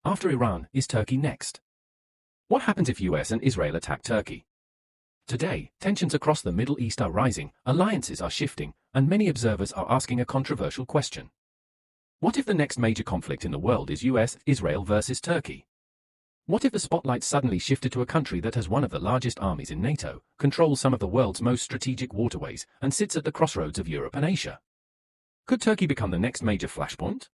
After Iran, is Turkey next? What happens if US and Israel attack Turkey? Today, tensions across the Middle East are rising, alliances are shifting, and many observers are asking a controversial question. What if the next major conflict in the world is US-Israel versus Turkey? What if the spotlight suddenly shifted to a country that has one of the largest armies in NATO, controls some of the world's most strategic waterways, and sits at the crossroads of Europe and Asia? Could Turkey become the next major flashpoint?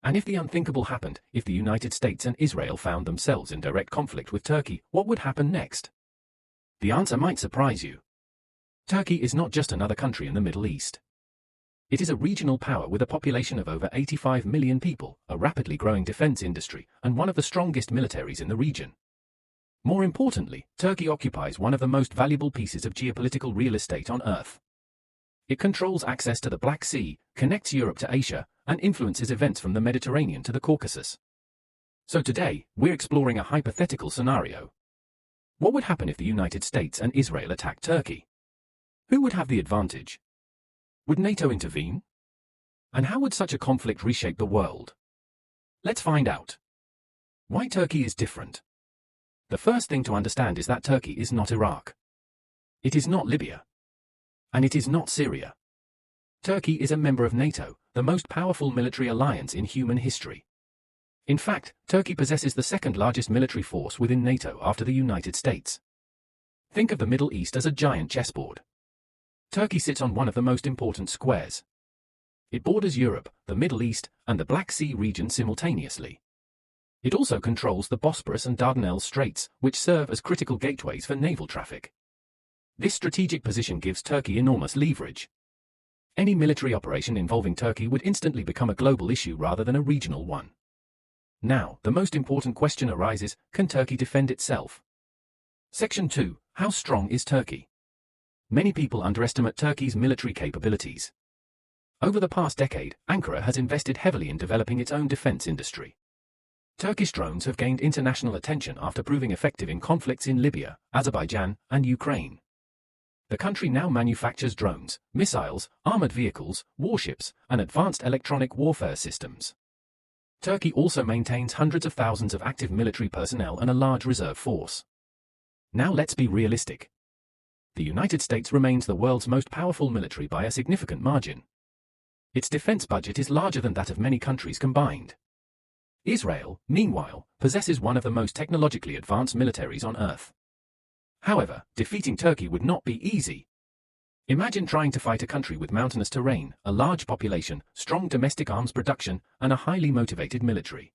And if the unthinkable happened, if the United States and Israel found themselves in direct conflict with Turkey, what would happen next? The answer might surprise you. Turkey is not just another country in the Middle East. It is a regional power with a population of over 85 million people, a rapidly growing defense industry, and one of the strongest militaries in the region. More importantly, Turkey occupies one of the most valuable pieces of geopolitical real estate on Earth. It controls access to the Black Sea, connects Europe to Asia, and influences events from the Mediterranean to the Caucasus. So today, we're exploring a hypothetical scenario. What would happen if the United States and Israel attacked Turkey? Who would have the advantage? Would NATO intervene? And how would such a conflict reshape the world? Let's find out. Why Turkey is different. The first thing to understand is that Turkey is not Iraq. It is not Libya. And it is not Syria. Turkey is a member of NATO, the most powerful military alliance in human history. In fact, Turkey possesses the second largest military force within NATO after the United States. Think of the Middle East as a giant chessboard. Turkey sits on one of the most important squares. It borders Europe, the Middle East, and the Black Sea region simultaneously. It also controls the Bosporus and Dardanelles Straits, which serve as critical gateways for naval traffic. This strategic position gives Turkey enormous leverage. Any military operation involving Turkey would instantly become a global issue rather than a regional one. Now, the most important question arises, can Turkey defend itself? Section 2. How strong is Turkey? Many people underestimate Turkey's military capabilities. Over the past decade, Ankara has invested heavily in developing its own defense industry. Turkish drones have gained international attention after proving effective in conflicts in Libya, Azerbaijan, and Ukraine. The country now manufactures drones, missiles, armored vehicles, warships, and advanced electronic warfare systems. Turkey also maintains hundreds of thousands of active military personnel and a large reserve force. Now let's be realistic. The United States remains the world's most powerful military by a significant margin. Its defense budget is larger than that of many countries combined. Israel, meanwhile, possesses one of the most technologically advanced militaries on Earth. However, defeating Turkey would not be easy. Imagine trying to fight a country with mountainous terrain, a large population, strong domestic arms production, and a highly motivated military.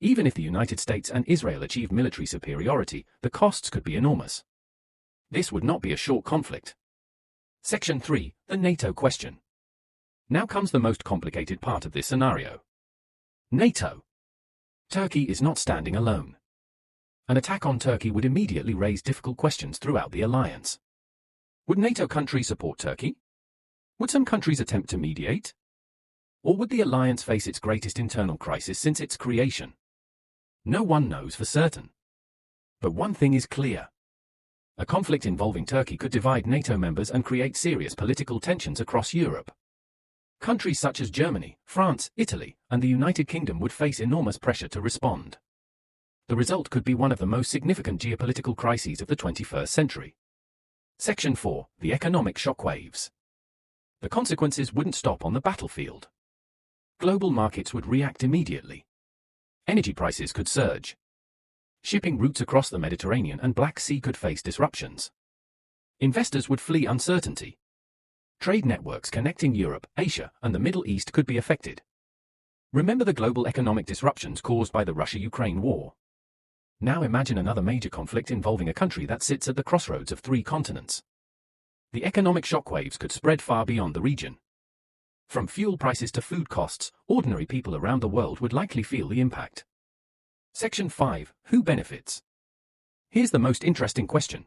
Even if the United States and Israel achieved military superiority, the costs could be enormous. This would not be a short conflict. Section 3. The NATO question. Now comes the most complicated part of this scenario. NATO. Turkey is not standing alone. An attack on Turkey would immediately raise difficult questions throughout the alliance. Would NATO countries support Turkey? Would some countries attempt to mediate? Or would the alliance face its greatest internal crisis since its creation? No one knows for certain. But one thing is clear. A conflict involving Turkey could divide NATO members and create serious political tensions across Europe. Countries such as Germany, France, Italy, and the United Kingdom would face enormous pressure to respond. The result could be one of the most significant geopolitical crises of the 21st century. Section 4. The economic shockwaves. The consequences wouldn't stop on the battlefield. Global markets would react immediately. Energy prices could surge. Shipping routes across the Mediterranean and Black Sea could face disruptions. Investors would flee uncertainty. Trade networks connecting Europe, Asia, and the Middle East could be affected. Remember the global economic disruptions caused by the Russia-Ukraine war. Now imagine another major conflict involving a country that sits at the crossroads of 3 continents. The economic shockwaves could spread far beyond the region. From fuel prices to food costs, ordinary people around the world would likely feel the impact. Section 5. Who benefits? Here's the most interesting question.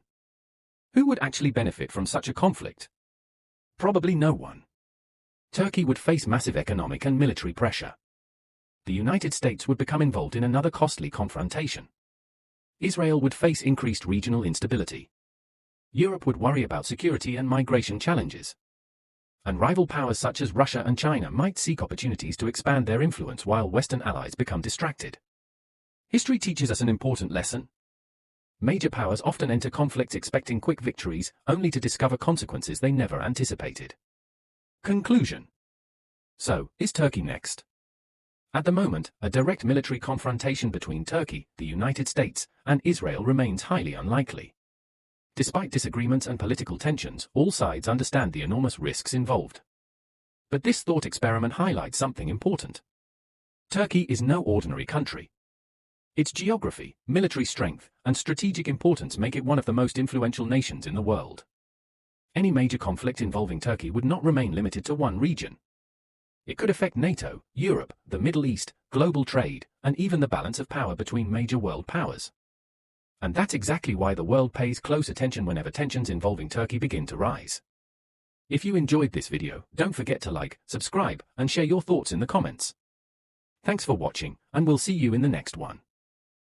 Who would actually benefit from such a conflict? Probably no one. Turkey would face massive economic and military pressure. The United States would become involved in another costly confrontation. Israel would face increased regional instability. Europe would worry about security and migration challenges. And rival powers such as Russia and China might seek opportunities to expand their influence while Western allies become distracted. History teaches us an important lesson. Major powers often enter conflicts expecting quick victories, only to discover consequences they never anticipated. Conclusion. So, is Turkey next? At the moment, a direct military confrontation between Turkey, the United States, and Israel remains highly unlikely. Despite disagreements and political tensions, all sides understand the enormous risks involved. But this thought experiment highlights something important. Turkey is no ordinary country. Its geography, military strength, and strategic importance make it one of the most influential nations in the world. Any major conflict involving Turkey would not remain limited to one region. It could affect NATO, Europe, the Middle East, global trade, and even the balance of power between major world powers. And that's exactly why the world pays close attention whenever tensions involving Turkey begin to rise. If you enjoyed this video, don't forget to like, subscribe, and share your thoughts in the comments. Thanks for watching, and we'll see you in the next one.